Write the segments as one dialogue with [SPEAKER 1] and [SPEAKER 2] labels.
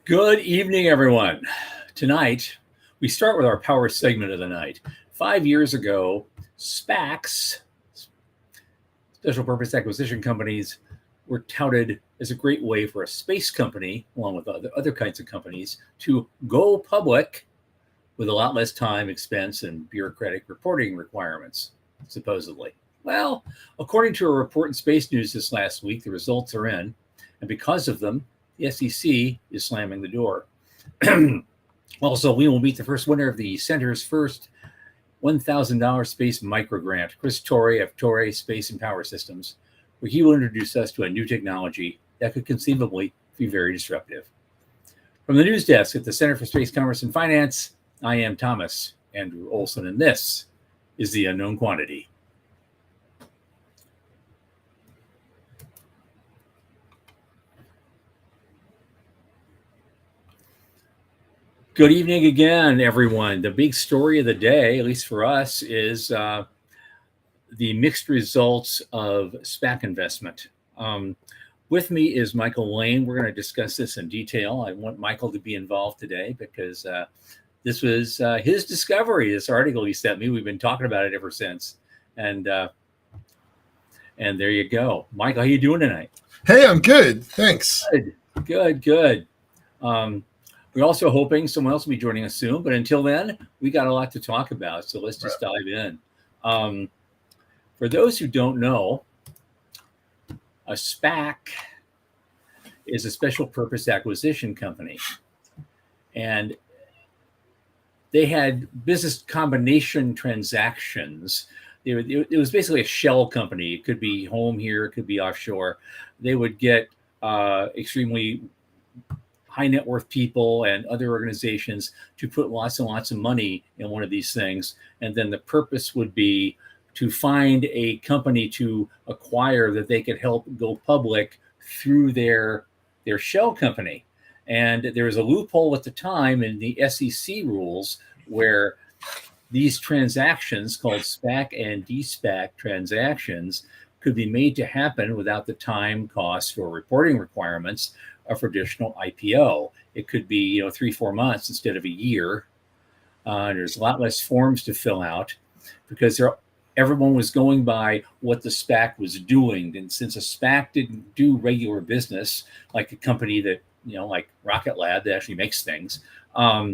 [SPEAKER 1] Good evening, everyone. Tonight, we start with our power segment of the night. 5 years ago, SPACs, special purpose acquisition companies, were touted as a great way for a space company, along with other kinds of companies, to go public with a lot less time, expense, and bureaucratic reporting requirements, supposedly. Well, according to a report in Space News this last week, the results are in, and because of them, the SEC is slamming the door. Also, we will meet the first winner of the center's first $1,000 space microgrant, Chris Torre of Torre Space and Power Systems, where he will introduce us to a new technology that could conceivably be very disruptive. From the news desk at the Center for Space Commerce and Finance, I am Thomas Andrew Olson, and this is The Unknown Quantity. Good evening again, everyone. The big story of the day, at least for us, is the mixed results of SPAC investment. With me is Michael Laine. We're going to discuss this in detail. I want Michael to be involved today because this was his discovery, this article he sent me. We've been talking about it ever since. And there you go. Michael, how you doing tonight?
[SPEAKER 2] Hey, I'm good. Thanks.
[SPEAKER 1] Good. We're also hoping someone else will be joining us soon, but until then, we got a lot to talk about, so let's just dive in. For those who don't know, a SPAC is a special purpose acquisition company, and they had business combination transactions. It was basically a shell company. It could be home here, it could be offshore. They would get extremely high net worth people and other organizations to put lots and lots of money in one of these things. And then the purpose would be to find a company to acquire that they could help go public through their shell company. And there was a loophole at the time in the SEC rules where these transactions called SPAC and de-SPAC transactions could be made to happen without the time, cost, or reporting requirements of traditional IPO. It could be 3-4 months instead of a year. There's a lot less forms to fill out because everyone was going by what the SPAC was doing. And since a SPAC didn't do regular business, like a company that, like Rocket Lab that actually makes things, the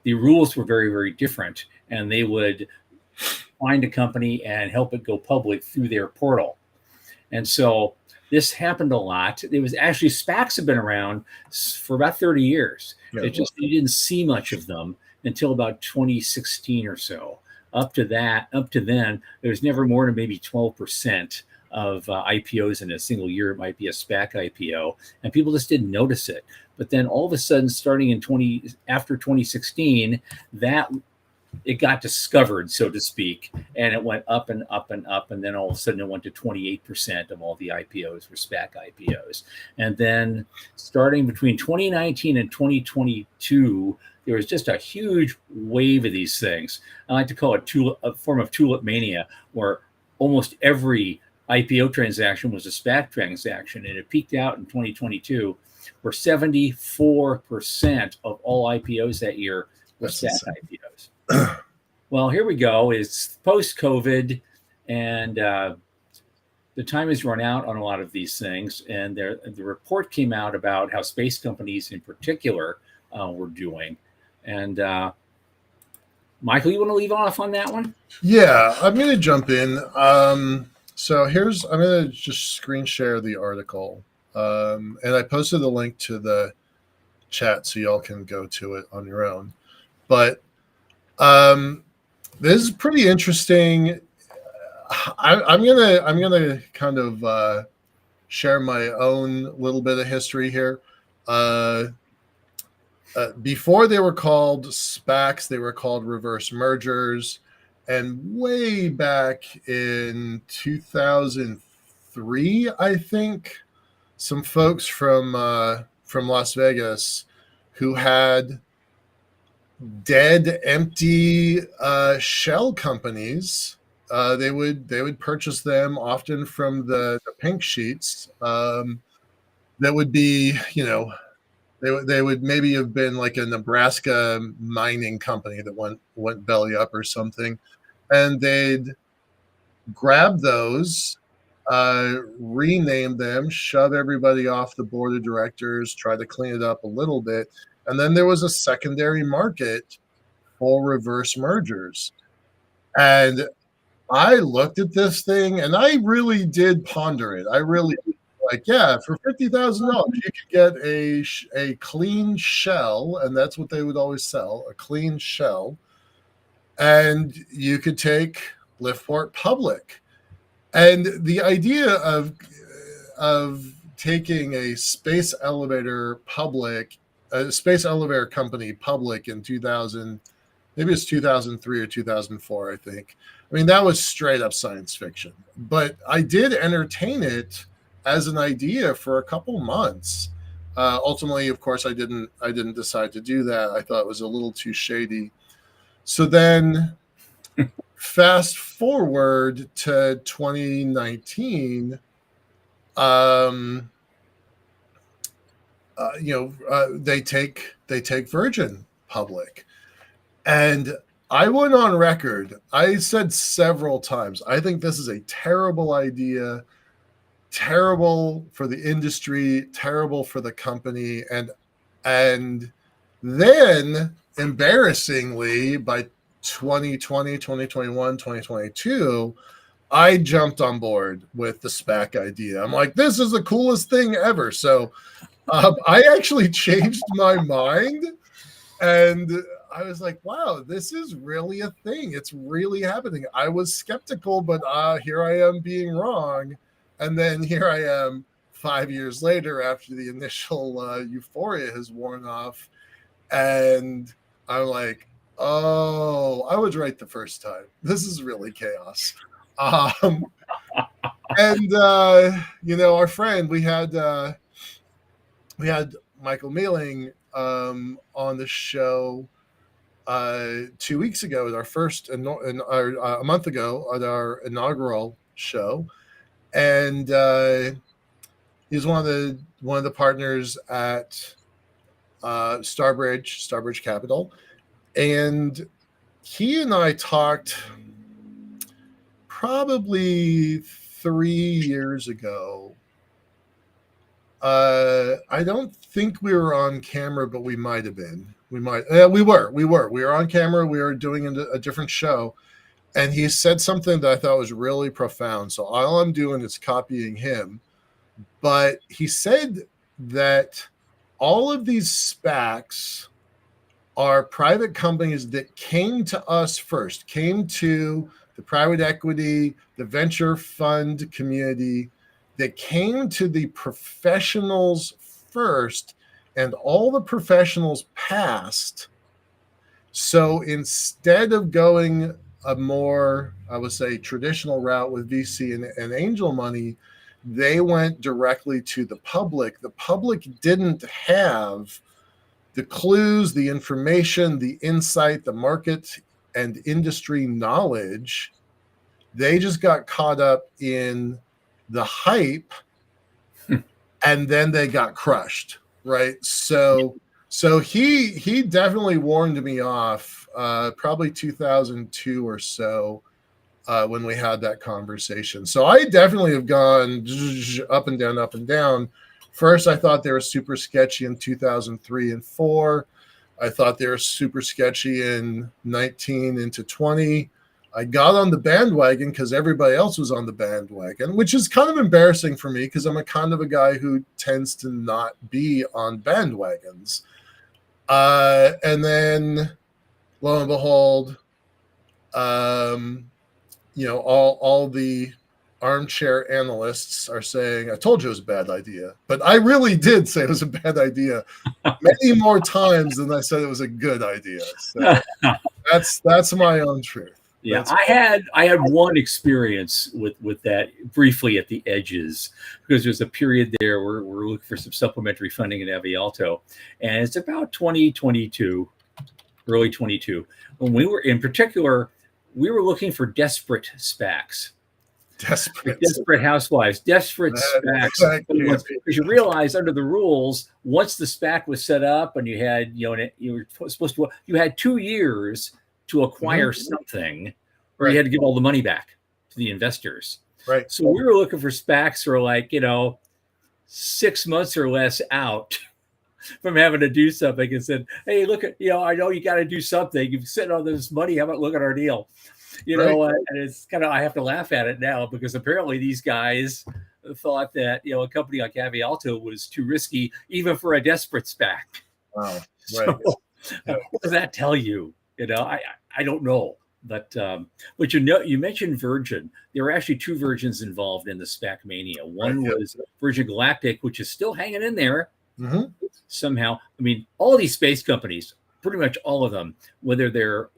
[SPEAKER 1] rules were very, very different. And they would find a company and help it go public through their portal. And so this happened a lot. It was actually SPACs have been around for about 30 years. Yeah, you didn't see much of them until about 2016 or so. Up to then, there was never more than maybe 12% of IPOs in a single year. It might be a SPAC IPO, and people just didn't notice it. But then all of a sudden, starting after 2016, that it got discovered, so to speak, and it went up and up and up. And then all of a sudden it went to 28% of all the IPOs were SPAC IPOs. And then starting between 2019 and 2022, there was just a huge wave of these things. I like to call it a form of tulip mania, where almost every IPO transaction was a SPAC transaction. And it peaked out in 2022, where 74% of all IPOs that year were SPAC IPOs. Well, here we go. It's post-COVID, and the time has run out on a lot of these things. And the report came out about how space companies in particular were doing. And Michael, you want to leave off on that one?
[SPEAKER 2] Yeah, I'm going to jump in. So I'm going to just screen share the article. And I posted the link to the chat so y'all can go to it on your own. But this is pretty interesting. I'm gonna kind of share my own little bit of history here. Before they were called SPACs, they were called reverse mergers, and way back in 2003, I think, some folks from Las Vegas who had dead, empty shell companies. They would purchase them often from the pink sheets. That would be, They would maybe have been like a Nebraska mining company that went belly up or something, and they'd grab those, rename them, shove everybody off the board of directors, try to clean it up a little bit, and then there was a secondary market for reverse mergers. And I looked at this thing and I really did ponder it. I really like, yeah, for $50,000, you could get a clean shell, and that's what they would always sell, a clean shell, and you could take Liftport public. And the idea of taking a space elevator public, a space elevator company public in 2000, maybe it's 2003 or 2004, I think. I mean, that was straight up science fiction, but I did entertain it as an idea for a couple months. Ultimately, of course, I didn't decide to do that. I thought it was a little too shady. So then fast forward to 2019, they take Virgin public. And I went on record. I said several times, I think this is a terrible idea, terrible for the industry, terrible for the company. And then embarrassingly, by 2020, 2021, 2022, I jumped on board with the SPAC idea. I'm like, this is the coolest thing ever. So I actually changed my mind, and I was like, wow, this is really a thing. It's really happening. I was skeptical, but here I am being wrong. And then here I am 5 years later after the initial euphoria has worn off. And I'm like, oh, I was right the first time. This is really chaos. And our friend, we had Michael Mealing on the show 2 weeks ago at our first, a month ago at our inaugural show, and he's one of the partners at Starbridge Capital, and he and I talked probably 3 years ago. I don't think we were on camera, but we might have been. We were on camera. We were doing a different show, and he said something that I thought was really profound. So all I'm doing is copying him. But he said that all of these SPACs are private companies that came to us first, came to the private equity, the venture fund community, that came to the professionals first, and all the professionals passed. So instead of going a more, I would say, traditional route with VC and angel money, they went directly to the public. The public didn't have the clues, the information, the insight, the market and industry knowledge. They just got caught up in the hype, and then they got crushed, right? So he definitely warned me off, probably 2002 or so, when we had that conversation. So I definitely have gone up and down, up and down. First, I thought they were super sketchy in 2003 and 4. I thought they were super sketchy in 19 into 20. I got on the bandwagon because everybody else was on the bandwagon, which is kind of embarrassing for me because I'm a kind of a guy who tends to not be on bandwagons. And then, lo and behold, all the armchair analysts are saying, I told you it was a bad idea. But I really did say it was a bad idea many more times than I said it was a good idea. So that's my own truth.
[SPEAKER 1] Yeah, I had one experience with that briefly at the edges, because there's a period there where we're looking for some supplementary funding in Avialto, and it's about 2022, early 22, when we were looking for desperate SPACs.
[SPEAKER 2] Desperate.
[SPEAKER 1] Desperate housewives, desperate SPACs. Because you realize under the rules, once the SPAC was set up and you had, you were supposed to, you had 2 years to acquire something, or you had to give all the money back to the investors.
[SPEAKER 2] Right.
[SPEAKER 1] So we were looking for SPACs for like, 6 months or less out from having to do something, and said, hey, look at, I know you got to do something. You've sitting on this money. How about look at our deal? And it's kind of, I have to laugh at it now because apparently these guys thought that, a company like Avialto was too risky, even for a desperate SPAC.
[SPEAKER 2] Wow.
[SPEAKER 1] So, what does that tell you? I don't know. But you mentioned Virgin. There were actually 2 Virgins involved in the SPAC mania. One was Virgin Galactic, which is still hanging in there somehow. I mean, all these space companies, pretty much all of them, no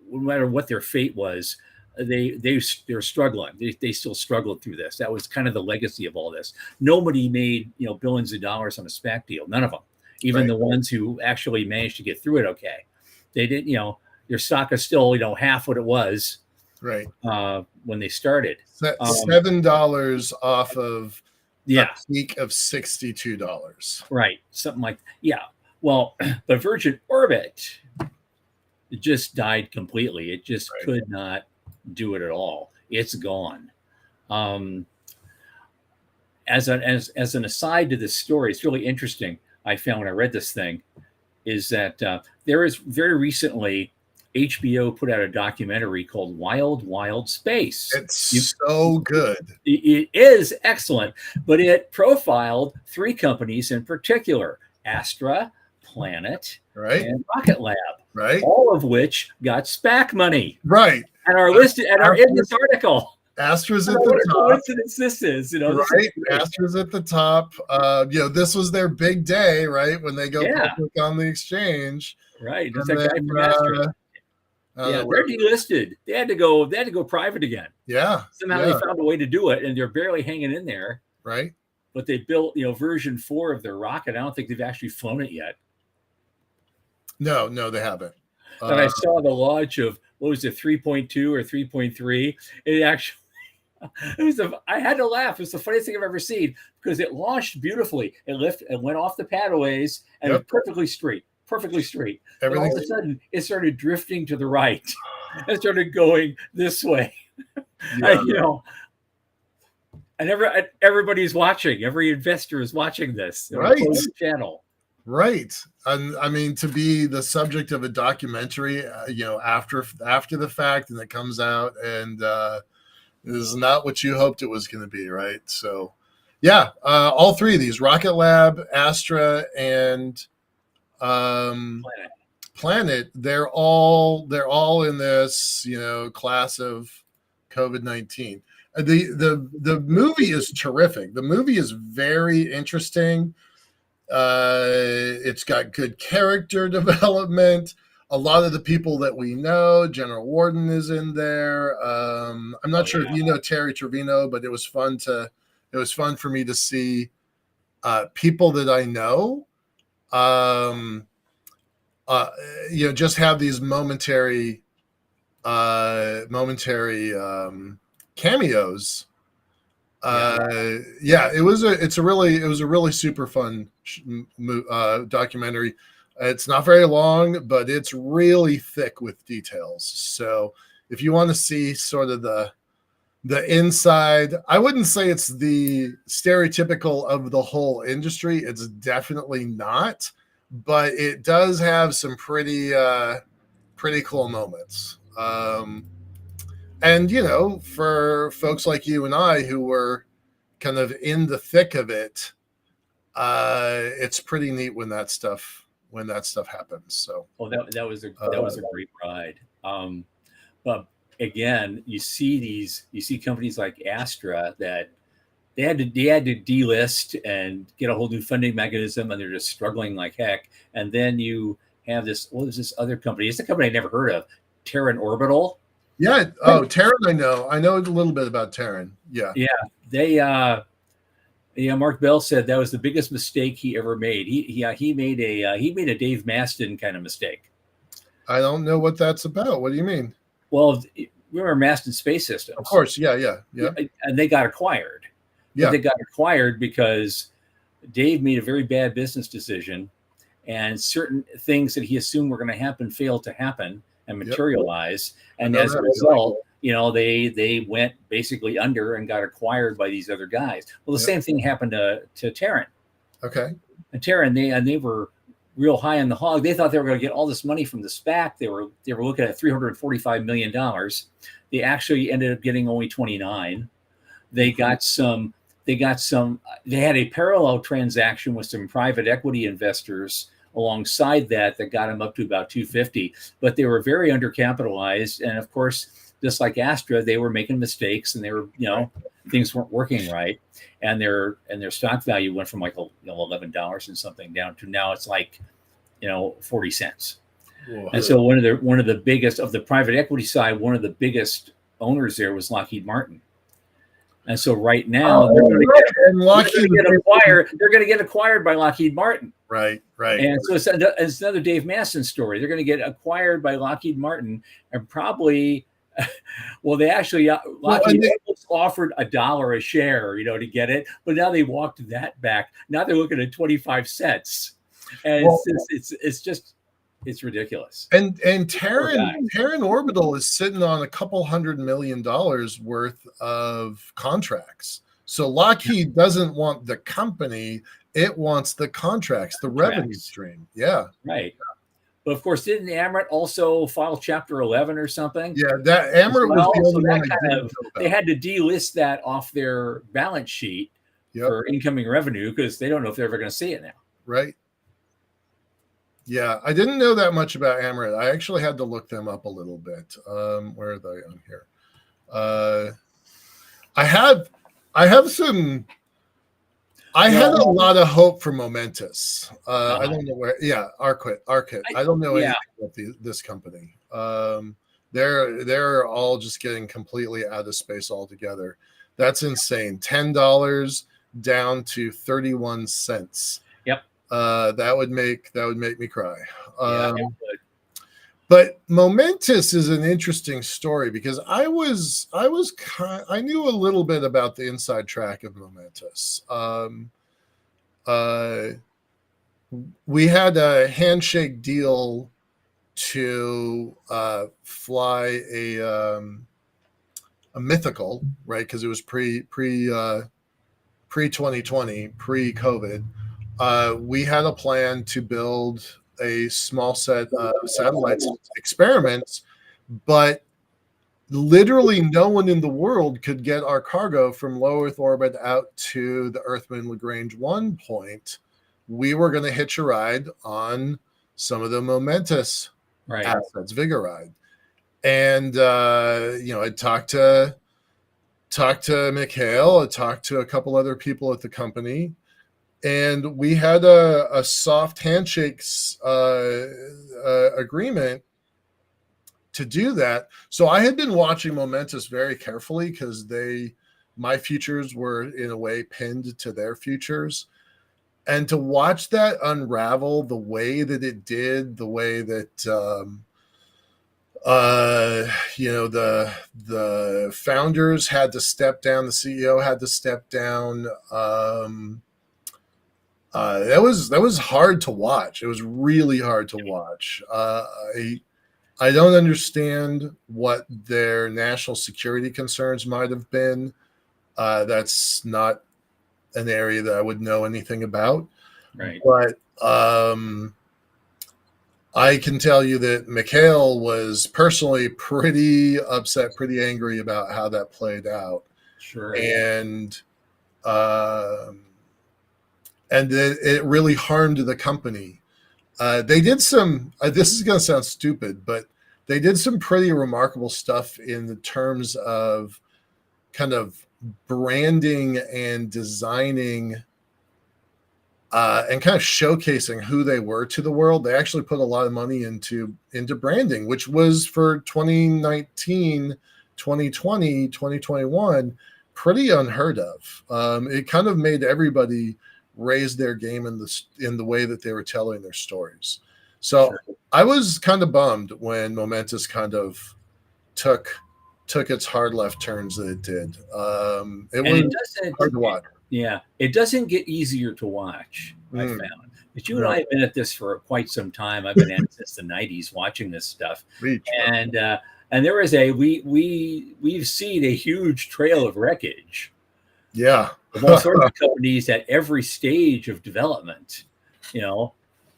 [SPEAKER 1] matter what their fate was, they're struggling. They still struggled through this. That was kind of the legacy of all this. Nobody made billions of dollars on a SPAC deal. None of them. Even the ones who actually managed to get through it okay. They didn't. Your stock is still half what it was when they started.
[SPEAKER 2] $7 off of a peak of $62.
[SPEAKER 1] Right, something like Well, but Virgin Orbit, it just died completely. It just could not do it at all. It's gone. As an aside to this story, it's really interesting. I found when I read this thing is that there is very recently HBO put out a documentary called Wild Wild Space.
[SPEAKER 2] It's so good.
[SPEAKER 1] It is excellent, but it profiled 3 companies in particular: Astra, Planet, and Rocket Lab.
[SPEAKER 2] Right.
[SPEAKER 1] All of which got SPAC money.
[SPEAKER 2] Right.
[SPEAKER 1] And are listed and are in this article.
[SPEAKER 2] Astra's at the top.
[SPEAKER 1] What coincidence this is,
[SPEAKER 2] Right. Astra's at the top. This was their big day, right? When they go public on the exchange.
[SPEAKER 1] Right. It's that guy from Astra. They're delisted. They had to go private again.
[SPEAKER 2] Yeah.
[SPEAKER 1] Somehow they found a way to do it, and they're barely hanging in there.
[SPEAKER 2] Right.
[SPEAKER 1] But they built, version 4 of their rocket. I don't think they've actually flown it yet.
[SPEAKER 2] No, they haven't.
[SPEAKER 1] And I saw the launch of, what was it, 3.2 or 3.3? It actually, I had to laugh. It was the funniest thing I've ever seen because it launched beautifully. It went off the paddleways and it was perfectly straight. And all of a sudden, it started drifting to the right. It started going this way. And everybody's watching. Every investor is watching this.
[SPEAKER 2] Right.
[SPEAKER 1] Channel.
[SPEAKER 2] Right. And I mean, to be the subject of a documentary, after the fact, and it comes out, and it is not what you hoped it was going to be, right? So, all 3 of these: Rocket Lab, Astra, and Planet. They're all in this, class of COVID-19. The movie is terrific. The movie is very interesting. It's got good character development. A lot of the people that we know, General Warden is in there. I'm not sure if you know Terry Trevino, but it was fun for me to see people that I know. Just have these momentary cameos. It was a really super fun documentary. It's not very long, but it's really thick with details. So if you want to see sort of the inside, I wouldn't say it's the stereotypical of the whole industry. It's definitely not, but it does have some pretty cool moments. And, for folks like you and I who were kind of in the thick of it, it's pretty neat when that stuff happens. So,
[SPEAKER 1] that was a great ride. But again, you see companies like Astra that they had to delist and get a whole new funding mechanism, and they're just struggling like heck. And then you have this. What is this other company? It's a company I never heard of, Terran Orbital.
[SPEAKER 2] Yeah. Oh, Terran. I know a little bit about Terran. Yeah.
[SPEAKER 1] Yeah. They. Mark Bell said that was the biggest mistake he ever made. He made a Dave Maston kind of mistake.
[SPEAKER 2] I don't know what that's about. What do you mean?
[SPEAKER 1] Well, remember Maston Space Systems?
[SPEAKER 2] Of course, yeah.
[SPEAKER 1] And they got acquired.
[SPEAKER 2] Yeah.
[SPEAKER 1] But they got acquired because Dave made a very bad business decision, and certain things that he assumed were going to happen failed to happen and materialize. And as a result, they went basically under and got acquired by these other guys. Well, the same thing happened to Terran.
[SPEAKER 2] Okay.
[SPEAKER 1] And Terran, they were real high on the hog. They thought they were going to get all this money from the SPAC. They were looking at $345 million. They actually ended up getting only 29. They got some. They had a parallel transaction with some private equity investors alongside that got them up to about 250. But they were very undercapitalized, and of course, just like Astra, they were making mistakes, and they were things weren't working right, and their stock value went from like $11 and something down to now it's like 40 cents. Whoa. And so one of the biggest of the private equity side, one of the biggest owners there was Lockheed Martin. And so right now they're going to get acquired by Lockheed Martin.
[SPEAKER 2] Right.
[SPEAKER 1] And so it's another Dave Masson story. They're going to get acquired by Lockheed Martin, and probably, Lockheed offered $1 a share, to get it, but now they walked that back. Now they're looking at 25 cents, and it's ridiculous.
[SPEAKER 2] And Terran Orbital is sitting on a couple $100 million worth of contracts. So Lockheed doesn't want the company; it wants the contracts, the revenue stream. Yeah,
[SPEAKER 1] right. But of course, didn't Amaret also file Chapter 11 or something?
[SPEAKER 2] Yeah, that Amaret was the only one
[SPEAKER 1] they had to delist that off their balance sheet for incoming revenue because they don't know if they're ever going to see it now. Right.
[SPEAKER 2] Yeah, I didn't know that much about Amaret. I actually had to look them up a little bit. Where are they on here? I had a lot of hope for Momentous. I don't know where. Yeah, Arquit. I don't know anything about this company. They're all just getting completely out of space altogether. That's insane. $10 down to 31 cents.
[SPEAKER 1] Yep.
[SPEAKER 2] That would make me cry. But Momentous is an interesting story because I knew a little bit about the inside track of Momentous. We had a handshake deal to fly a mythical, right? Because it was pre 2020, pre COVID. We had a plan to build a small set of satellites experiments, but literally no one in the world could get our cargo from low Earth orbit out to the Earth-Moon Lagrange 1 point. We were going to hitch a ride on some of the Momentous assets, Vigoride. And, I talked to Mikhail, I talked to a couple other people at the company, and we had a soft handshakes agreement to do that. So I had been watching Momentous very carefully because my futures were in a way pinned to their futures. And to watch that unravel the way that it did, the way that the founders had to step down, the CEO had to step down. That was hard to watch. It was really hard to watch. I don't understand what their national security concerns might have been. That's not an area that I would know anything about.
[SPEAKER 1] Right.
[SPEAKER 2] But I can tell you that Mikhail was personally pretty upset, pretty angry about how that played out.
[SPEAKER 1] Sure.
[SPEAKER 2] And it really harmed the company. They did some, this is going to sound stupid, but they did some pretty remarkable stuff in the terms of kind of branding and designing and kind of showcasing who they were to the world. They actually put a lot of money into branding, which was for 2019, 2020, 2021, pretty unheard of. It kind of made everybody raise their game in the way that they were telling their stories. So sure. I was kind of bummed when Momentous kind of took took its hard left turns that it did. It
[SPEAKER 1] And
[SPEAKER 2] was
[SPEAKER 1] it doesn't,
[SPEAKER 2] hard to watch.
[SPEAKER 1] yeah, it doesn't get easier to watch, I found. But you and I have been at this for quite some time. I've been at it since the 90s watching this stuff. And there is we've seen a huge trail of wreckage.
[SPEAKER 2] Yeah.
[SPEAKER 1] Of all sorts of companies at every stage of development,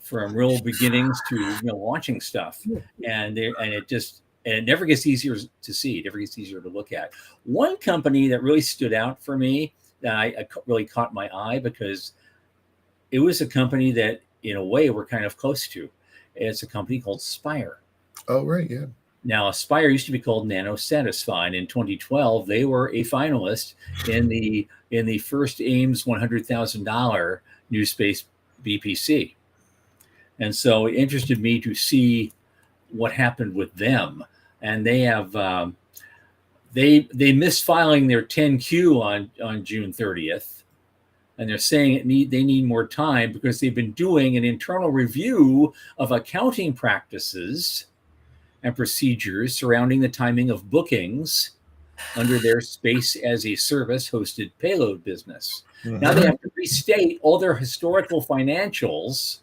[SPEAKER 1] from real beginnings to launching stuff. And it never gets easier to see. It never gets easier to look at. One company that really stood out for me that I really caught my eye because it was a company that, in a way, we're kind of close to. It's a company called Spire.
[SPEAKER 2] Oh, right, yeah.
[SPEAKER 1] Now, Spire used to be called NanoSatisfy. And in 2012, they were a finalist in the first Ames $100,000 New Space BPC. And so it interested me to see what happened with them. And they have they missed filing their 10Q on June 30th. And they're saying they need more time because they've been doing an internal review of accounting practices and procedures surrounding the timing of bookings under their Space as a Service hosted payload business. Now they have to restate all their historical financials.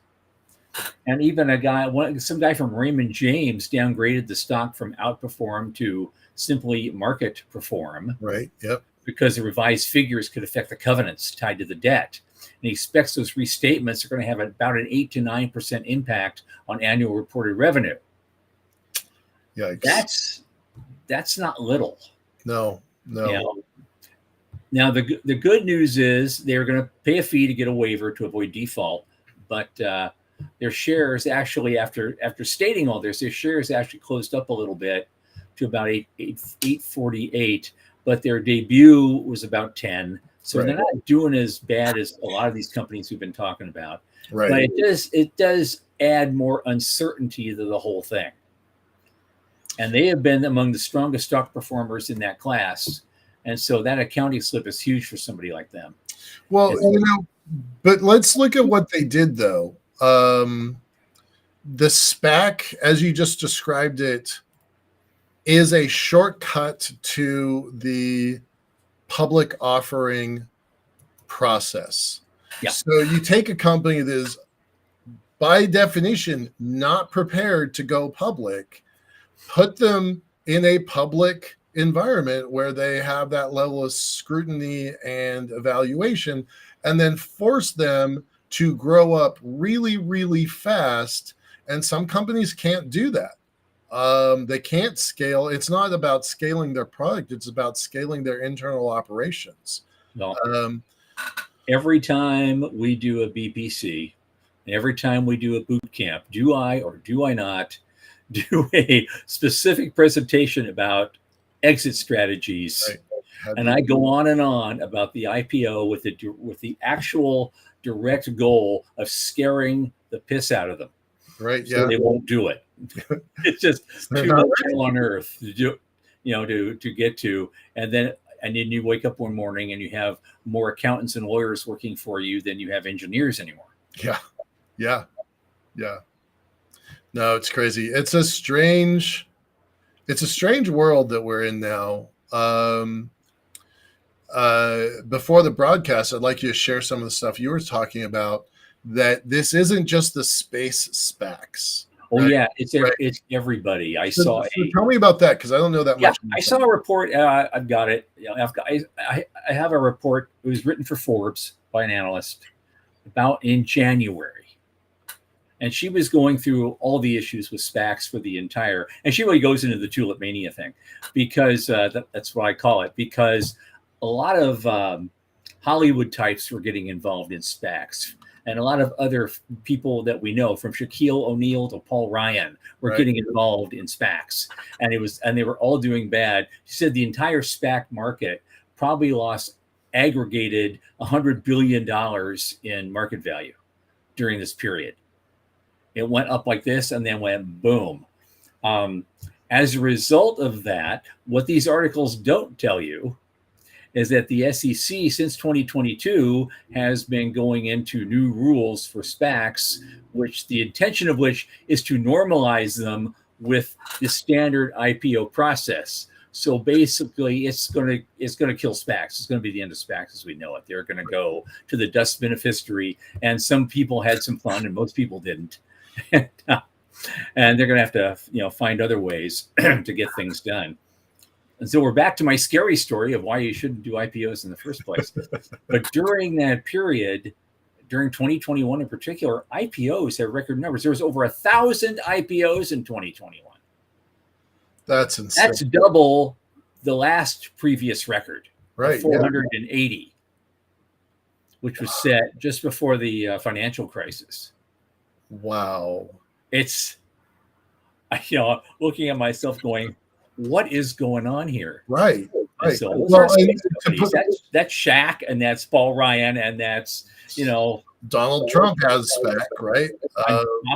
[SPEAKER 1] And even some guy from Raymond James downgraded the stock from outperform to simply market perform.
[SPEAKER 2] Right. Yep.
[SPEAKER 1] Because the revised figures could affect the covenants tied to the debt. And he expects those restatements are going to have about an 8 to 9% impact on annual reported revenue.
[SPEAKER 2] Yikes.
[SPEAKER 1] That's not little.
[SPEAKER 2] No.
[SPEAKER 1] Now the good news is they're going to pay a fee to get a waiver to avoid default, but their shares actually, after stating all this, their shares actually closed up a little bit to about 848, but their debut was about 10. So they're not doing as bad as a lot of these companies we've been talking about. Right. But it does add more uncertainty to the whole thing. And they have been among the strongest stock performers in that class. And so that accounting slip is huge for somebody like them.
[SPEAKER 2] Well, but let's look at what they did, though. The SPAC, as you just described it, is a shortcut to the public offering process.
[SPEAKER 1] Yeah.
[SPEAKER 2] So you take a company that is, by definition, not prepared to go public, put them in a public environment where they have that level of scrutiny and evaluation, and then force them to grow up really, really fast. And some companies can't do that. They can't scale. It's not about scaling their product. It's about scaling their internal operations.
[SPEAKER 1] No. Every time we do a BPC, every time we do a boot camp, do I or do I not do a specific presentation about exit strategies? Right. And I go on and on about the IPO with the actual direct goal of scaring the piss out of them.
[SPEAKER 2] Right.
[SPEAKER 1] So they won't do it. It's just too much hell on earth to do, to get to. And then you wake up one morning and you have more accountants and lawyers working for you than you have engineers anymore.
[SPEAKER 2] Yeah. No, it's crazy. It's a strange world that we're in now. Before the broadcast, I'd like you to share some of the stuff you were talking about, that this isn't just the space SPACs.
[SPEAKER 1] Oh, right? Yeah, it's everybody. So
[SPEAKER 2] tell me about that, because I don't know that much.
[SPEAKER 1] I saw a report. I've got it. I have a report. It was written for Forbes by an analyst in January. And she was going through all the issues with SPACs for the entire, and she really goes into the tulip mania thing, because that's what I call it, because a lot of Hollywood types were getting involved in SPACs, and a lot of other people that we know, from Shaquille O'Neal to Paul Ryan, were getting involved in SPACs, and they were all doing bad. She said the entire SPAC market probably lost aggregated $100 billion in market value during this period. It went up like this and then went boom. As a result of that, what these articles don't tell you is that the SEC, since 2022, has been going into new rules for SPACs, which the intention of which is to normalize them with the standard IPO process. So basically, it's gonna kill SPACs. It's gonna be the end of SPACs as we know it. They're gonna go to the dustbin of history. And some people had some fun, and most people didn't. And they're gonna have to find other ways to get things done. And so we're back to my scary story of why you shouldn't do IPOs in the first place. But during that period, during 2021 in particular, IPOs had record numbers. There was over 1,000 IPOs in 2021.
[SPEAKER 2] That's insane.
[SPEAKER 1] That's double the last previous record,
[SPEAKER 2] right?
[SPEAKER 1] 480, which was set just before the financial crisis.
[SPEAKER 2] Wow.
[SPEAKER 1] It's, looking at myself going, what is going on here?
[SPEAKER 2] Right.
[SPEAKER 1] And so those are space companies. That's Shaq, and that's Paul Ryan, and that's
[SPEAKER 2] Donald Trump has SPAC, right?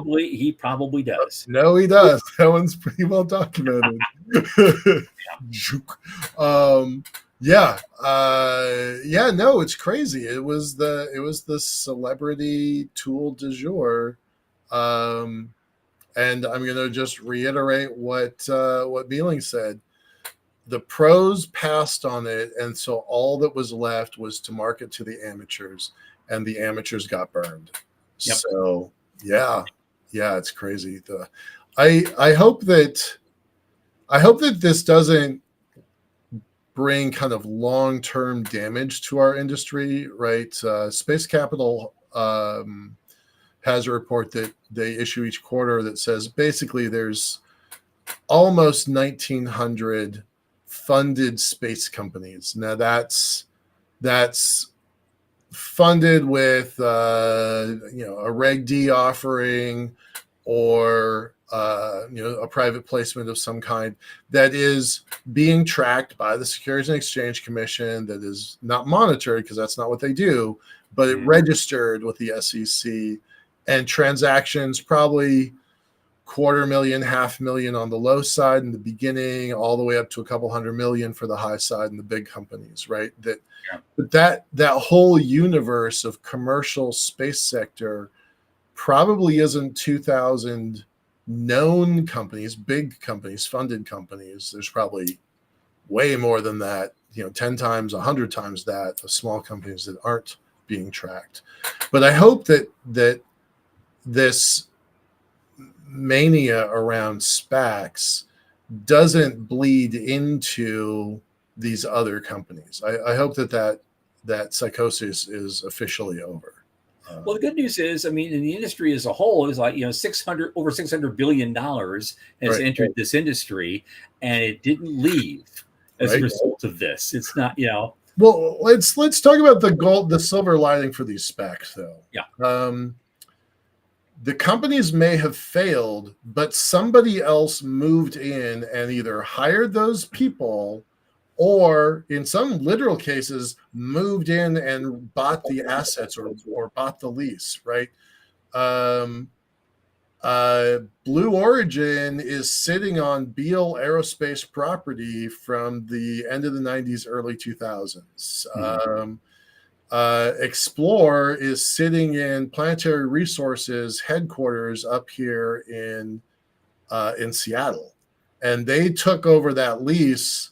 [SPEAKER 1] He probably does.
[SPEAKER 2] No, he does. That one's pretty well documented. No, it's crazy. It was the celebrity tool du jour. And I'm going to just reiterate what Beeling said. The pros passed on it, and so all that was left was to market to the amateurs, and the amateurs got burned. Yep. So yeah, it's crazy. I hope that this doesn't bring kind of long-term damage to our industry, right? Space Capital has a report that they issue each quarter that says basically there's almost 1,900 funded space companies. Now that's funded with a Reg D offering or a private placement of some kind that is being tracked by the Securities and Exchange Commission, that is not monitored because that's not what they do, but it registered with the SEC, and transactions probably $250,000, $500,000 on the low side in the beginning, all the way up to a couple $100 million for the high side in the big companies, right? But that whole universe of commercial space sector probably isn't 2,000 known companies, big companies, funded companies. There's probably way more than that, 10 times, 100 times that of small companies that aren't being tracked. But I hope that this mania around SPACs doesn't bleed into these other companies. I hope that psychosis is officially over.
[SPEAKER 1] Well, the good news is, in the industry as a whole is like, over $600 billion has entered this industry, and it didn't leave as a result of this. It's not,
[SPEAKER 2] Well, let's talk about the silver lining for these SPACs, though.
[SPEAKER 1] Yeah.
[SPEAKER 2] The companies may have failed, but somebody else moved in and either hired those people, or in some literal cases, moved in and bought the assets or bought the lease, right? Blue Origin is sitting on Beale Aerospace property from the end of the 90s, early 2000s. Explore is sitting in Planetary Resources headquarters up here in Seattle, and they took over that lease,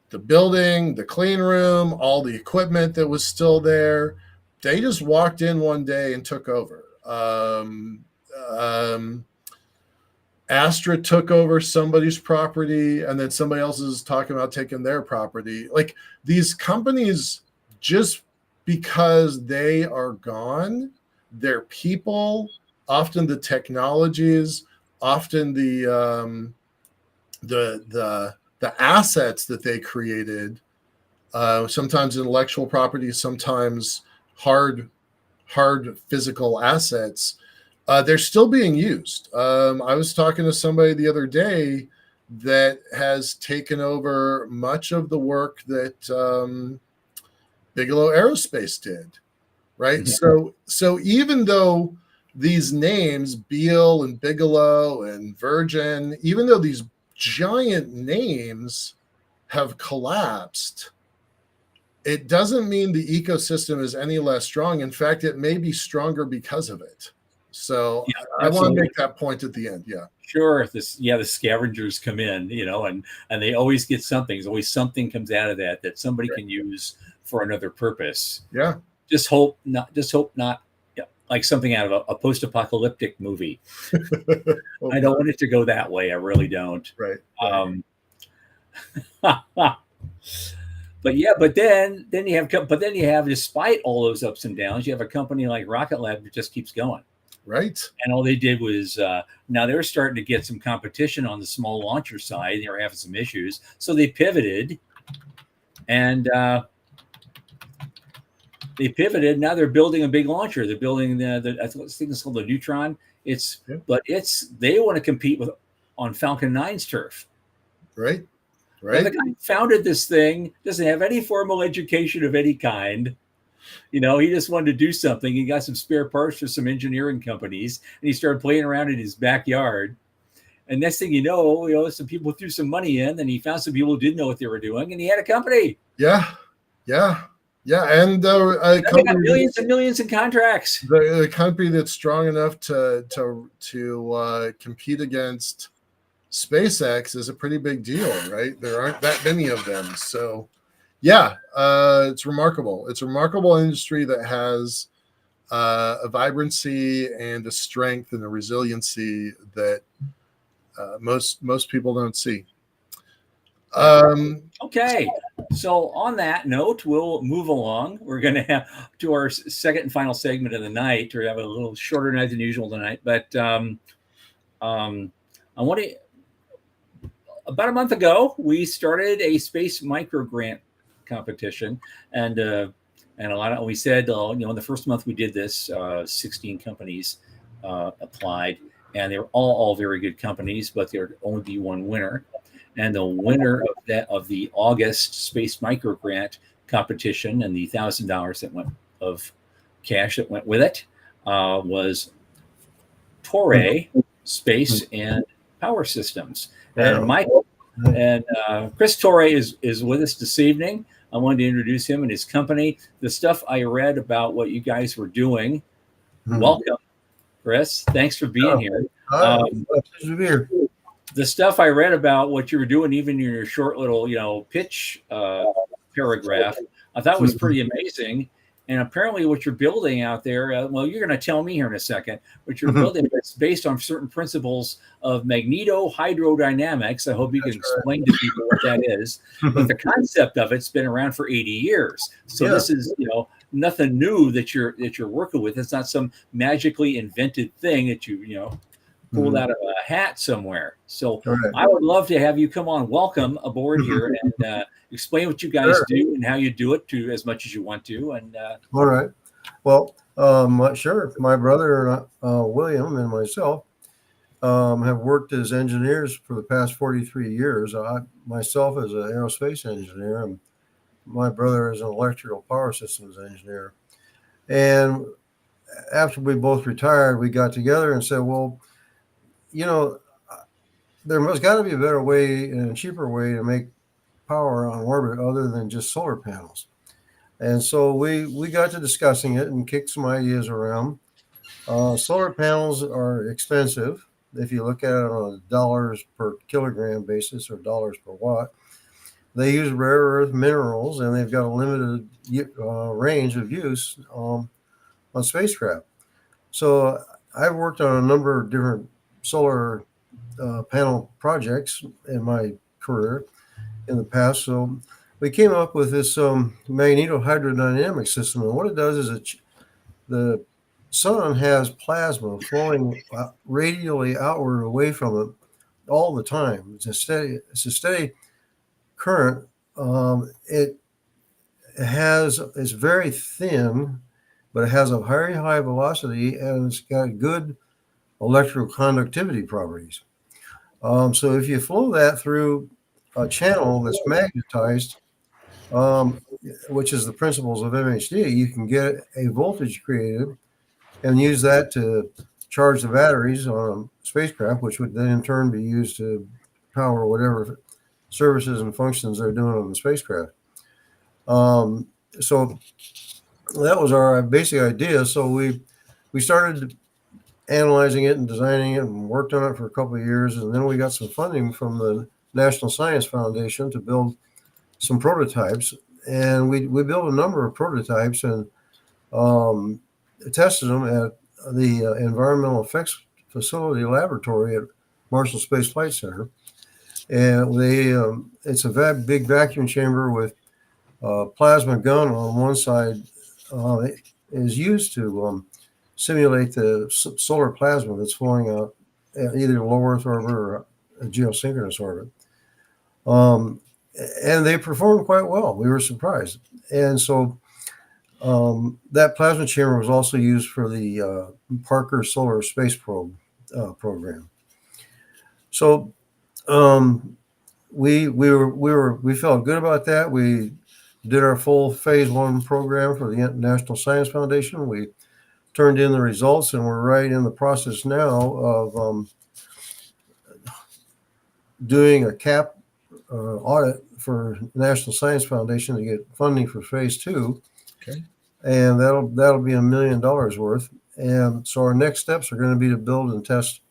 [SPEAKER 2] the building, the clean room, all the equipment that was still there. They just walked in one day and took over. Astra took over somebody's property, and then somebody else is talking about taking their property. Like, these companies, just because they are gone, their people, often the technologies, often the assets that they created, sometimes intellectual property, sometimes hard physical assets, they're still being used. I was talking to somebody the other day that has taken over much of the work that Bigelow Aerospace did, right? Mm-hmm. So even though these names, Beale and Bigelow and Virgin, even though these giant names have collapsed, it doesn't mean the ecosystem is any less strong. In fact, it may be stronger because of it. So
[SPEAKER 1] Yeah,
[SPEAKER 2] I want to
[SPEAKER 1] absolutely.
[SPEAKER 2] make that point at the end. Yeah.
[SPEAKER 1] Sure. The scavengers come in, and they always get something. There's always something comes out of that somebody can use for another purpose.
[SPEAKER 2] Yeah.
[SPEAKER 1] Just hope not. Just hope not. Yeah, like something out of a post-apocalyptic movie.
[SPEAKER 2] Oh,
[SPEAKER 1] I don't want it to go that way. I really don't.
[SPEAKER 2] right.
[SPEAKER 1] Um, but yeah, but then you have, despite all those ups and downs, you have a company like Rocket Lab that just keeps going.
[SPEAKER 2] Right.
[SPEAKER 1] And all they did was now they're starting to get some competition on the small launcher side. They were having some issues, so they pivoted, and Now they're building a big launcher. They're building I think it's called the Neutron. They want to compete on Falcon 9's turf.
[SPEAKER 2] Right.
[SPEAKER 1] Well, the guy who founded this thing doesn't have any formal education of any kind. He just wanted to do something. He got some spare parts for some engineering companies, and he started playing around in his backyard. And next thing you know, some people threw some money in, and he found some people who didn't know what they were doing, and he had a company.
[SPEAKER 2] Yeah. And
[SPEAKER 1] they got millions and millions in contracts.
[SPEAKER 2] The company that's strong enough to compete against SpaceX is a pretty big deal, right? There aren't that many of them. So yeah, it's remarkable. It's a remarkable industry that has a vibrancy and a strength and a resiliency that most people don't see.
[SPEAKER 1] Okay, so on that note, we'll move along. We're going to have to our second and final segment of the night. We have a little shorter night than usual tonight, but I want to. About a month ago, we started a space micro grant competition, and we said, in the first month we did this, 16 companies applied, and they were all very good companies, but there would only be one winner. And the winner of the August Space Micro Grant competition and the $1,000 of cash that went with it was Torre Space and Power Systems. And Michael and Chris Torre is with us this evening. I wanted to introduce him and his company. The stuff I read about what you guys were doing. Welcome, Chris. Thanks for being here.
[SPEAKER 3] Pleasure to be here.
[SPEAKER 1] The stuff I read about what you were doing, even in your short little, pitch paragraph, I thought was pretty amazing. And apparently what you're building out there, you're going to tell me here in a second, what you're building is based on certain principles of magnetohydrodynamics. I hope you can explain to people what that is. But the concept of it's been around for 80 years. So this is, nothing new that you're working with. It's not some magically invented thing that you pulled out of a hat somewhere. So I would love to have you come on. Welcome aboard here and explain what you guys do and how you do it to as much as you want to. And
[SPEAKER 3] all right. Well, sure. My brother William and myself have worked as engineers for the past 43 years. I myself as an aerospace engineer, and my brother is an electrical power systems engineer. And after we both retired, we got together and said, well, there must got to be a better way and a cheaper way to make power on orbit other than just solar panels. And so we got to discussing it and kicked some ideas around. Solar panels are expensive if you look at it on a dollars per kilogram basis or dollars per watt. They use rare earth minerals, and they've got a limited range of use on spacecraft. So I've worked on a number of different solar panel projects in my career in the past. So we came up with this magnetohydrodynamic system. And what it does is the sun has plasma flowing radially outward away from it all the time. It's a steady current. It's very thin, but it has a very high velocity, and it's got good electrical conductivity properties. So if you flow that through a channel that's magnetized, which is the principles of MHD, you can get a voltage created and use that to charge the batteries on a spacecraft, which would then in turn be used to power whatever services and functions they're doing on the spacecraft. So that was our basic idea. So we started analyzing it and designing it and worked on it for a couple of years. And then we got some funding from the National Science Foundation to build some prototypes. And we built a number of prototypes and tested them at the Environmental Effects Facility Laboratory at Marshall Space Flight Center. And it's a big vacuum chamber with a plasma gun on one side. It is used to simulate the solar plasma that's flowing out at either low Earth orbit or a geosynchronous orbit. And they performed quite well. We were surprised. And so that plasma chamber was also used for the Parker Solar Space Probe program. So we felt good about that. We did our full phase 1 program for the National Science Foundation. We turned in the results, and we're right in the process now of doing a cap audit for National Science Foundation to get funding for phase 2.
[SPEAKER 2] Okay.
[SPEAKER 3] And that'll be $1 million worth. And so our next steps are going to be to build and test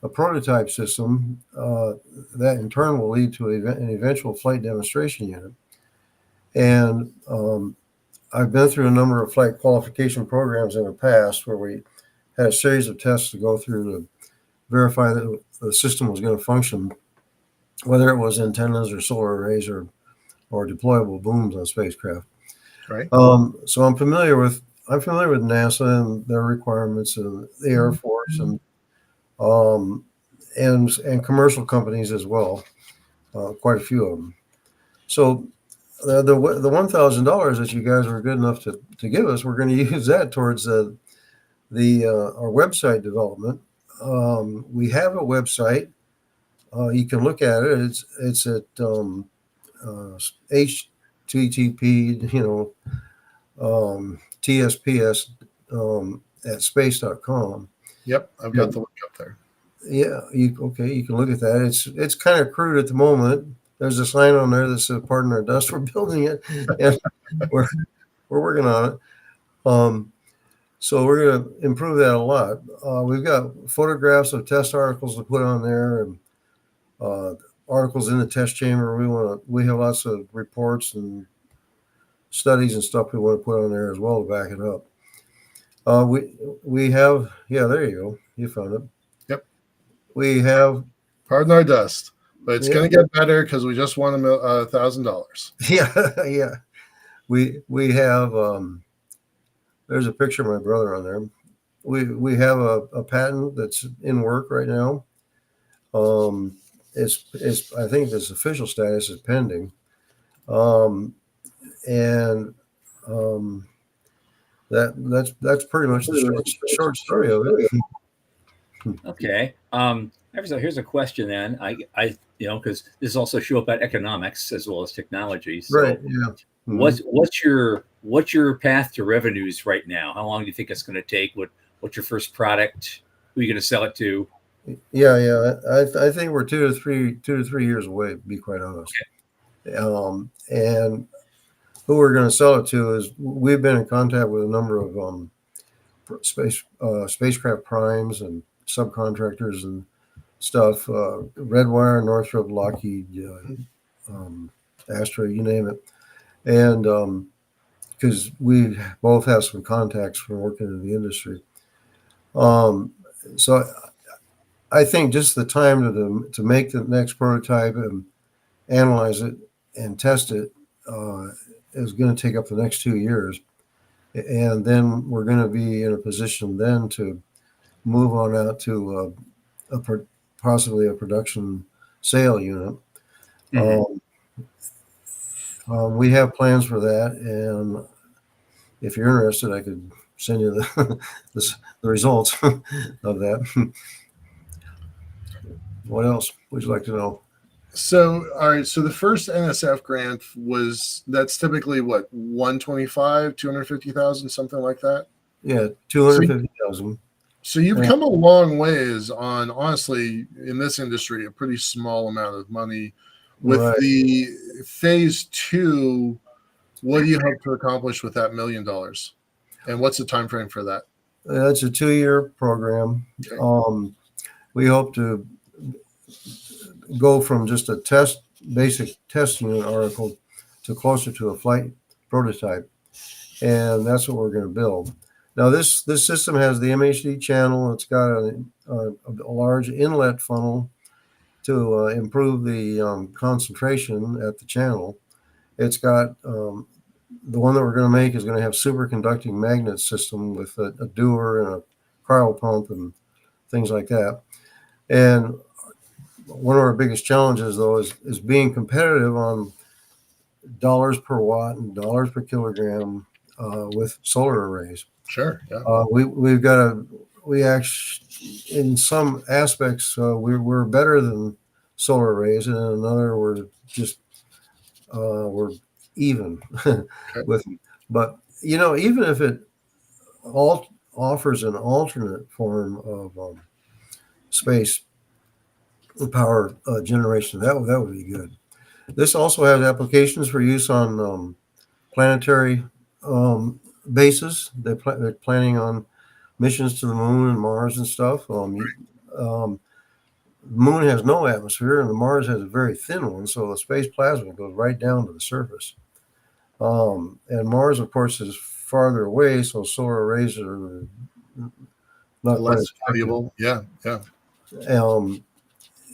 [SPEAKER 3] a prototype system that in turn will lead to an eventual flight demonstration unit. And I've been through a number of flight qualification programs in the past where we had a series of tests to go through to verify that the system was going to function, whether it was antennas or solar arrays or deployable booms on spacecraft.
[SPEAKER 2] Right.
[SPEAKER 3] So I'm familiar with NASA and their requirements, and the Air Force, and commercial companies as well, quite a few of them. So the $1,000 that you guys were good enough to give us, we're going to use that towards our website development. We have a website. You can look at it. It's at http tsps at space.com.
[SPEAKER 2] Yep, I've got the link up there.
[SPEAKER 3] Yeah, you can look at that. It's kind of crude at the moment. There's a sign on there that says "Pardon our dust." We're building it, and we're working on it. So we're going to improve that a lot. We've got photographs of test articles to put on there, and articles in the test chamber. We have lots of reports and studies and stuff we want to put on there as well to back it up. We have, there you go. You found it.
[SPEAKER 2] Yep.
[SPEAKER 3] We have.
[SPEAKER 2] Pardon our dust, but it's going to get better because we just won $1,000.
[SPEAKER 3] Yeah. We have. There's a picture of my brother on there. We have a patent that's in work right now. It's I think its official status is pending. That's pretty much the short story of it.
[SPEAKER 1] Okay. Here's a question then. I because this also show about economics as well as technology. So
[SPEAKER 3] right. Yeah.
[SPEAKER 1] Mm-hmm. What's your path to revenues right now? How long do you think it's going to take? What's your first product? Who are you going to sell it to?
[SPEAKER 3] Yeah. I think we're 2 to 3 years away, to be quite honest. Okay. And who we're going to sell it to is we've been in contact with a number of spacecraft primes and subcontractors and stuff. Redwire, Northrop, Lockheed, Astra, you name it. And because we both have some contacts from working in the industry. So I think just the time to make the next prototype and analyze it and test it is going to take up the next 2 years. And then we're going to be in a position then to move on out to possibly a production sale unit. Mm-hmm. We have plans for that, and if you're interested, I could send you the results of that. What else would you like to know?
[SPEAKER 2] So, all right. So the first NSF grant that's typically what, 125, 250,000, something like that.
[SPEAKER 3] Yeah, 250,000.
[SPEAKER 2] So you've come a long ways on, honestly, in this industry, a pretty small amount of money. With the phase 2, what do you hope to accomplish with that $1 million? And what's the time frame for that?
[SPEAKER 3] That's a 2-year program.
[SPEAKER 2] Okay.
[SPEAKER 3] We hope to go from just a basic test unit article to closer to a flight prototype, and that's what we're going to build. Now, this system has the MHD channel. It's got a large inlet funnel to improve the concentration at the channel. It's got the one that we're going to make is going to have superconducting magnet system with a dewar and a cryo pump and things like that. And one of our biggest challenges, though, is being competitive on dollars per watt and dollars per kilogram with solar arrays.
[SPEAKER 2] Sure. Yeah.
[SPEAKER 3] We actually, in some aspects, we're better than solar arrays, and in another, we're even with them. But even if it offers an alternate form of space power generation, that would be good. This also has applications for use on planetary bases. They're planning on missions to the moon and Mars and stuff. The moon has no atmosphere, and the Mars has a very thin one, so the space plasma goes right down to the surface. And Mars, of course, is farther away, so solar arrays are not
[SPEAKER 2] less valuable. Yeah. Yeah.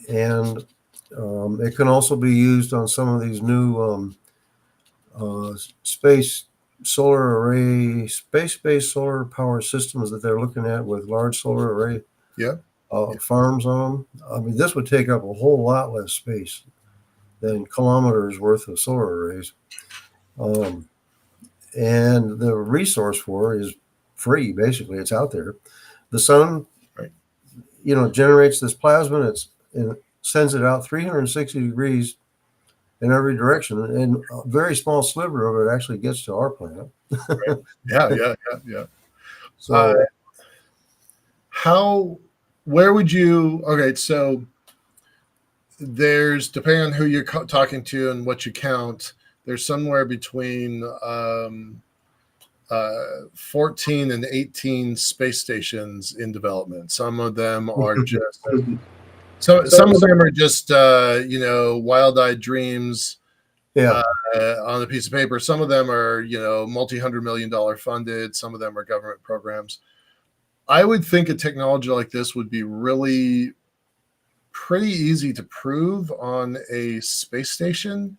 [SPEAKER 3] And it can also be used on some of these new space-based solar power systems that they're looking at with large solar array farms on them. I mean, this would take up a whole lot less space than kilometers worth of solar arrays. And the resource for it is free, basically. It's out there. The sun, generates this plasma, and sends it out 360 degrees in every direction, and a very small sliver of it actually gets to our planet.
[SPEAKER 2] Right. Yeah.
[SPEAKER 3] So,
[SPEAKER 2] where would you? Okay, so there's, depending on who you're talking to and what you count, there's somewhere between 14 and 18 space stations in development. Some of them are just some of them are just wild-eyed dreams on a piece of paper. Some of them are multi-$100 million funded. Some of them are government programs. I would think a technology like this would be really pretty easy to prove on a space station.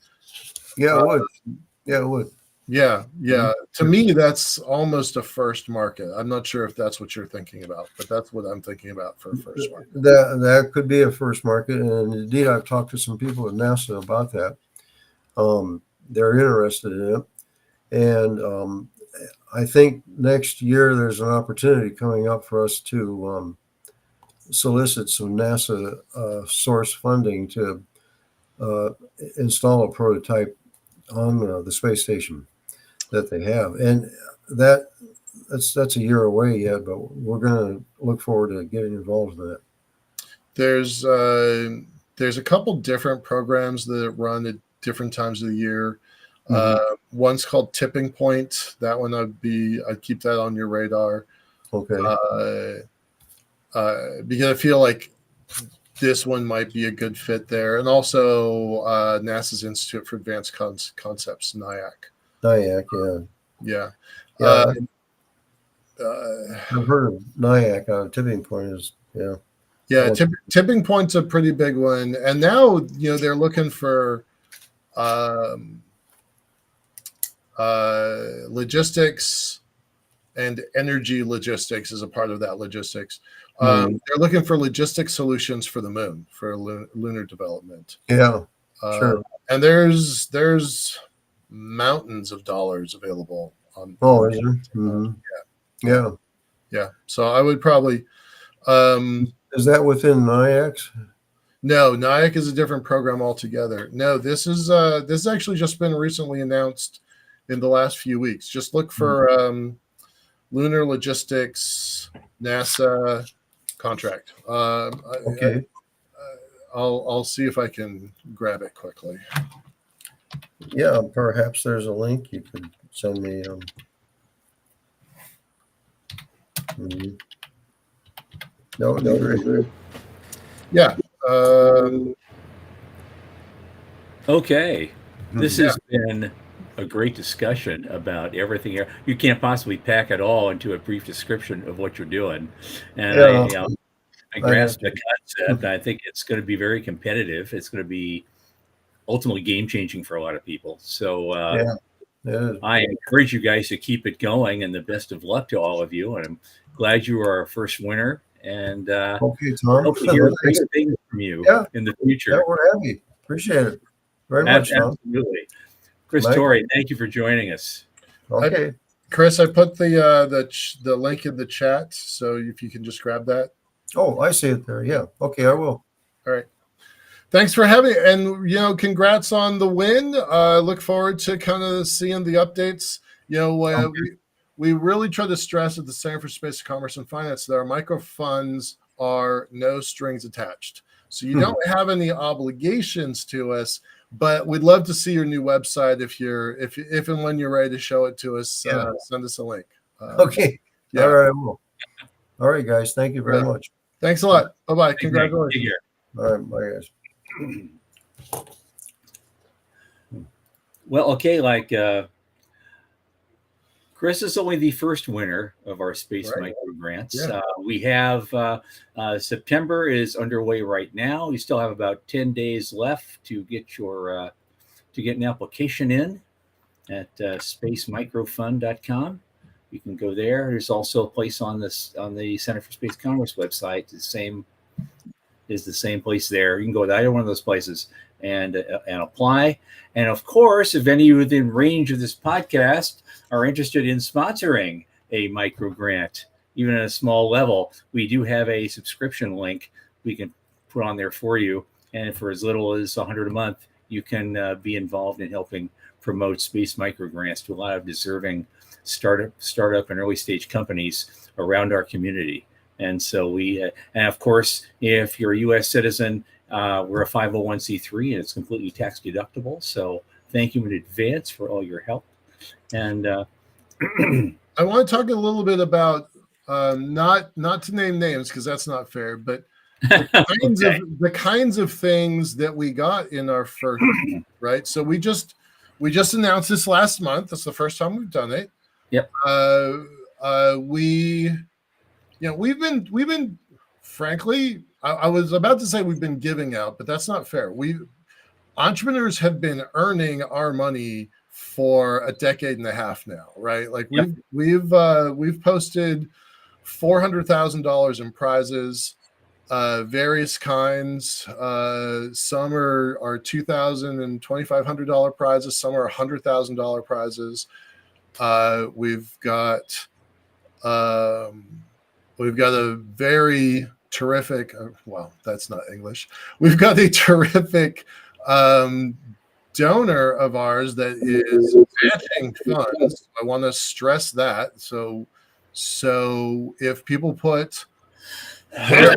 [SPEAKER 3] Yeah, it would. It would.
[SPEAKER 2] Yeah. To me, that's almost a first market. I'm not sure if that's what you're thinking about, but that's what I'm thinking about for a first market.
[SPEAKER 3] That could be a first market, and indeed, I've talked to some people at NASA about that. They're interested in it, and I think next year there's an opportunity coming up for us to solicit some NASA source funding to install a prototype on the space station that they have, and that's a year away yet, but we're going to look forward to getting involved in that.
[SPEAKER 2] There's a couple different programs that run at different times of the year. One's called Tipping Point. That one I'd keep that on your radar.
[SPEAKER 3] Okay.
[SPEAKER 2] Because I feel like this one might be a good fit there, and also NASA's Institute for Advanced Concepts, NIAC. Yeah.
[SPEAKER 3] I've heard of NIAC. Tipping Point is
[SPEAKER 2] Tipping Point's a pretty big one, and now they're looking for logistics, and energy logistics is a part of that logistics. They're looking for logistic solutions for the moon, for lunar development.
[SPEAKER 3] Sure.
[SPEAKER 2] And there's mountains of dollars available on.
[SPEAKER 3] Oh, is there?
[SPEAKER 2] Yeah. So I would probably.
[SPEAKER 3] Is that within NIAC?
[SPEAKER 2] No, NIAC is a different program altogether. No, this is actually just been recently announced in the last few weeks. Just look for lunar logistics NASA contract.
[SPEAKER 3] Okay.
[SPEAKER 2] I'll see if I can grab it quickly.
[SPEAKER 3] Yeah, perhaps there's a link you could send me. Mhm. That would be great.
[SPEAKER 2] Yeah.
[SPEAKER 1] Okay. This
[SPEAKER 2] Yeah.
[SPEAKER 1] has been a great discussion about everything here. You can't possibly pack it all into a brief description of what you're doing. And
[SPEAKER 3] Yeah,
[SPEAKER 1] I
[SPEAKER 3] I'd have
[SPEAKER 1] grasp the
[SPEAKER 3] to.
[SPEAKER 1] concept. I think it's going to be very competitive. It's going to be ultimately game changing for a lot of people. So
[SPEAKER 3] Yeah, yeah.
[SPEAKER 1] I encourage you guys to keep it going, and the best of luck to all of you. And I'm glad you are our first winner, and
[SPEAKER 3] Okay, Tom.
[SPEAKER 1] hope to hear great things from you
[SPEAKER 3] Yeah,
[SPEAKER 1] in the
[SPEAKER 3] yeah,
[SPEAKER 1] future.
[SPEAKER 3] we're happy. Appreciate it very much, Tom.
[SPEAKER 1] Absolutely. Chris
[SPEAKER 3] Mike?
[SPEAKER 1] Torre, thank you for joining us.
[SPEAKER 3] Okay.
[SPEAKER 2] Chris, I put the link in the chat, so if you can just grab that.
[SPEAKER 3] Oh, I see it there. Yeah. Okay, I will.
[SPEAKER 2] All right. Thanks for having me. And, congrats on the win. Look forward to kind of seeing the updates. We really try to stress at the Center for Space Commerce and Finance that our micro funds are no strings attached. So you don't have any obligations to us, but we'd love to see your new website if and when you're ready to show it to us. Send us a link.
[SPEAKER 3] Okay.
[SPEAKER 2] Yeah.
[SPEAKER 3] All right, I will. All right, guys. Thank you very much.
[SPEAKER 2] Thanks a lot. Bye-bye. Congratulations.
[SPEAKER 1] Take care.
[SPEAKER 3] All right, bye, guys.
[SPEAKER 1] Well, okay, Chris is only the first winner of our Space Micro Grants.
[SPEAKER 2] Yeah.
[SPEAKER 1] We have September is underway right now. You still have about 10 days left to get an application in at spacemicrofund.com. You can go there. There's also a place on the Center for Space Commerce website. The same place there. You can go to either one of those places and apply. And of course, if any of you within range of this podcast are interested in sponsoring a micro grant, even at a small level, we do have a subscription link we can put on there for you. And for as little as $100 a month, you can be involved in helping promote space micro grants to a lot of deserving startup and early stage companies around our community. And so and of course, if you're a U.S. citizen, we're a 501c3 and it's completely tax deductible. So thank you in advance for all your help. And
[SPEAKER 2] I want to talk a little bit about not to name names because that's not fair, but the kinds of things that we got in our first right. So we just announced this last month. That's the first time we've done it.
[SPEAKER 1] Yep.
[SPEAKER 2] We've been frankly, I was about to say we've been giving out, but that's not fair. Entrepreneurs have been earning our money for a decade and a half now, right? Like we've posted $400,000 in prizes, various kinds. Some are $2,000 and $2,500 prizes. Some are $100,000 prizes. We've got a very terrific. Well, that's not English. We've got a terrific donor of ours that is matching funds. I want to stress that. So if people put their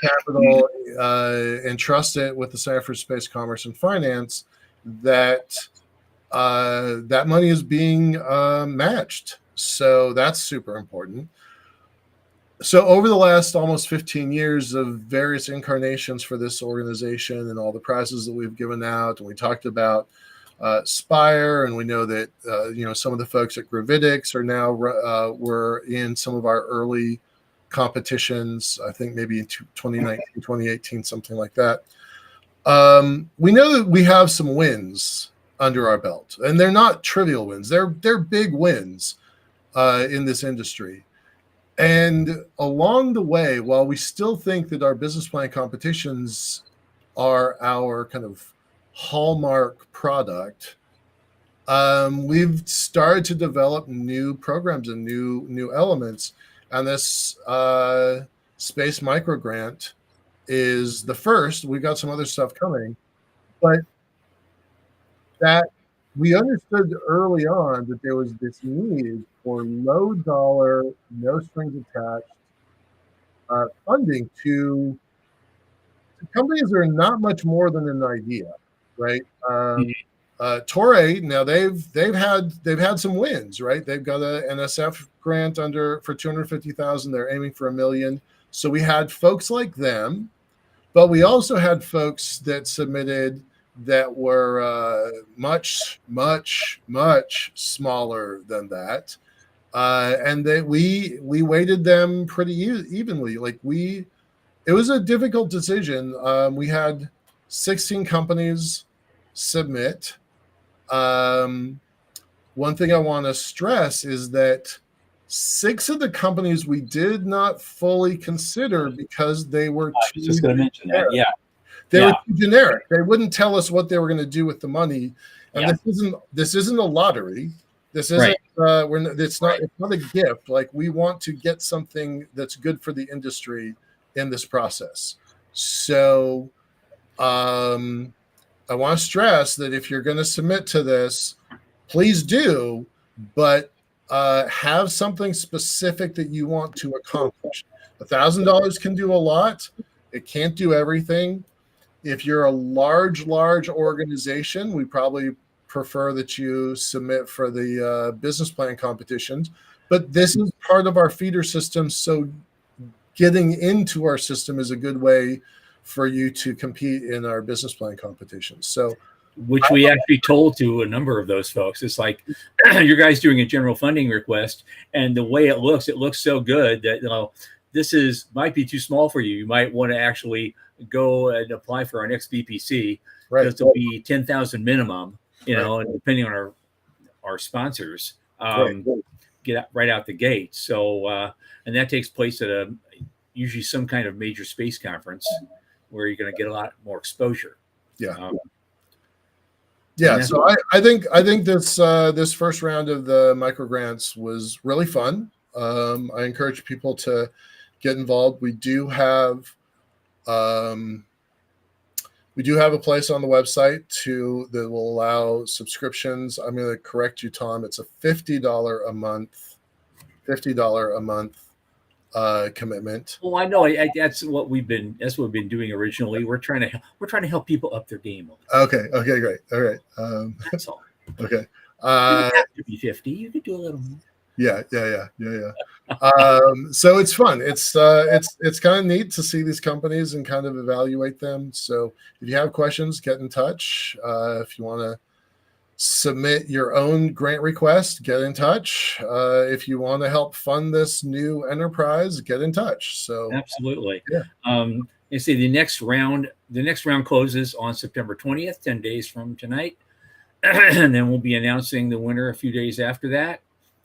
[SPEAKER 2] capital and trust it with the Center for Space Commerce and Finance, that money is being matched. So that's super important. So over the last almost 15 years of various incarnations for this organization and all the prizes that we've given out, and we talked about Spire, and we know that some of the folks at Gravitics are now were in some of our early competitions. I think maybe in 2019, 2018, something like that. We know that we have some wins under our belt, and they're not trivial wins. They're big wins in this industry. And along the way, while we still think that our business plan competitions are our kind of hallmark product, we've started to develop new programs and new elements. And this Space Micro Grant is the first. We've got some other stuff coming, but that we understood early on that there was this need for low dollar, no strings attached funding to companies that are not much more than an idea, right? Torre, now they've had some wins, right? They've got a NSF grant for 250,000. They're aiming for $1 million. So we had folks like them, but we also had folks that submitted that were much, much, much smaller than that, and we weighted them pretty evenly. It was a difficult decision. We had 16 companies submit. One thing I want to stress is that 6 of the companies we did not fully consider because they were too
[SPEAKER 1] just going to mention that. Yeah.
[SPEAKER 2] They were too generic. They wouldn't tell us what they were going to do with the money. And this isn't a lottery. This isn't it's not a gift. Like, we want to get something that's good for the industry in this process. So I want to stress that if you're going to submit to this, please do, but have something specific that you want to accomplish. $1,000 can do a lot. It can't do everything. If you're a large organization, we probably prefer that you submit for the business plan competitions. But this is part of our feeder system, so getting into our system is a good way for you to compete in our business plan competitions. So,
[SPEAKER 1] which we actually told to a number of those folks. It's like, your guys doing a general funding request, and the way it looks so good that this might be too small for you. You might want to actually go and apply for our next BPC, because it'll be 10,000 minimum. And depending on our sponsors, get right out the gate. So, and that takes place at usually some kind of major space conference where you're going to get a lot more exposure.
[SPEAKER 2] Yeah. So I think this first round of the micro grants was really fun. I encourage people to get involved. We do have a place on the website that will allow subscriptions. I'm going to correct you, Tom. It's a $50 a month commitment.
[SPEAKER 1] Well, I know that's what we've been doing originally. We're trying to help people up their game.
[SPEAKER 2] Okay, great. All right.
[SPEAKER 1] That's all.
[SPEAKER 2] Okay.
[SPEAKER 1] You don't have to be 50. You could do a little more.
[SPEAKER 2] Yeah. So it's fun. It's kind of neat to see these companies and kind of evaluate them. So if you have questions, get in touch. If you want to submit your own grant request, get in touch. If you want to help fund this new enterprise, get in touch. So
[SPEAKER 1] absolutely.
[SPEAKER 2] Yeah.
[SPEAKER 1] They say the next round closes on September 20th, 10 days from tonight. And then we'll be announcing the winner a few days after that.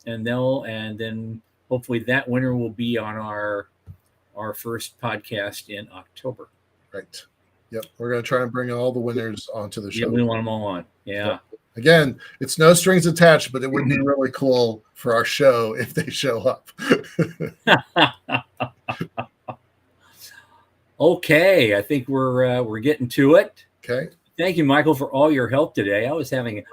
[SPEAKER 1] And then hopefully that winner will be on our first podcast in October.
[SPEAKER 2] Right. Yep. We're going to try and bring all the winners onto the show.
[SPEAKER 1] Yeah, we want them all on. Yeah.
[SPEAKER 2] Again, it's no strings attached, but it would be really cool for our show if they show up. Okay.
[SPEAKER 1] I think we're getting to it.
[SPEAKER 2] Okay.
[SPEAKER 1] Thank you, Michael, for all your help today. I was having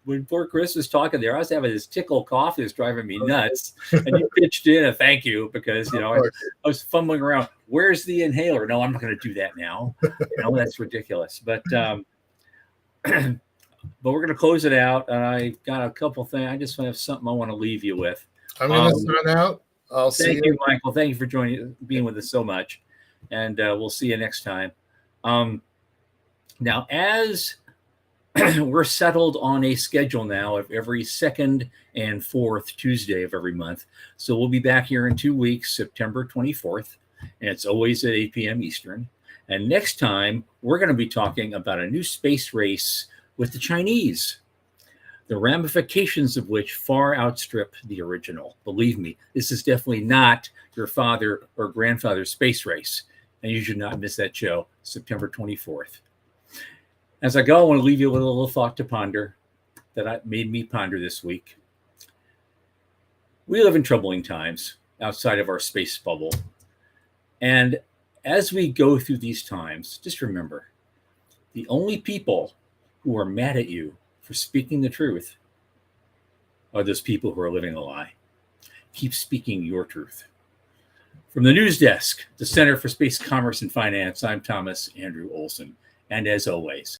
[SPEAKER 1] when poor Chris was talking there, I was having this tickle cough that's driving me nuts. And you pitched in a thank you because, I was fumbling around. Where's the inhaler? No, I'm not going to do that now. That's ridiculous. But we're going to close it out. I got a couple things. I just have something I want to leave you with.
[SPEAKER 2] I'm going to sign out. I'll see you.
[SPEAKER 1] Thank you, Michael. Thank you for being with us so much. And we'll see you next time. Now, as we're settled on a schedule now of every second and fourth Tuesday of every month. So we'll be back here in 2 weeks, September 24th, and it's always at 8 p.m. Eastern. And next time, we're going to be talking about a new space race with the Chinese, the ramifications of which far outstrip the original. Believe me, this is definitely not your father or grandfather's space race, and you should not miss that show, September 24th. As I go, I want to leave you with a little thought to ponder that made me ponder this week. We live in troubling times outside of our space bubble. And as we go through these times, just remember, the only people who are mad at you for speaking the truth are those people who are living a lie. Keep speaking your truth. From the news desk, the Center for Space Commerce and Finance, I'm Thomas Andrew Olson. And as always,